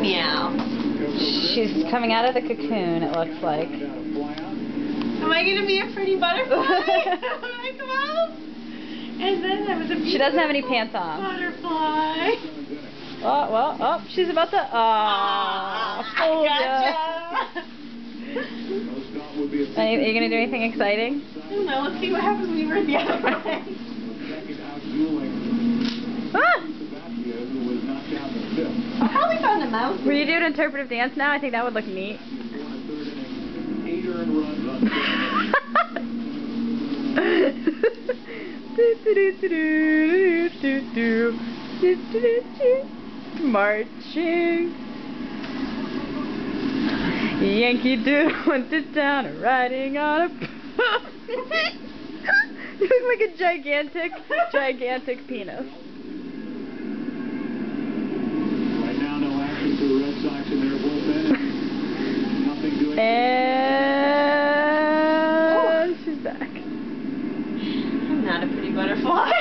Meow. She's coming out of the cocoon, it looks like. Am I going to be a pretty butterfly when I come out? And then I was a She doesn't have any pants on. Butterfly. Oh, she's about to... fooled ya. Are you going to do anything exciting? I don't know. Let's see what happens when you wear the other way. I probably found a mouse. Were you doing interpretive dance now? I think that would look neat. Marching. Yankee Doodle went to town riding on a... You look like a gigantic penis. Right now, no action for the Red Sox in their bullpen. Nothing doing. And she's back. I'm not a pretty butterfly.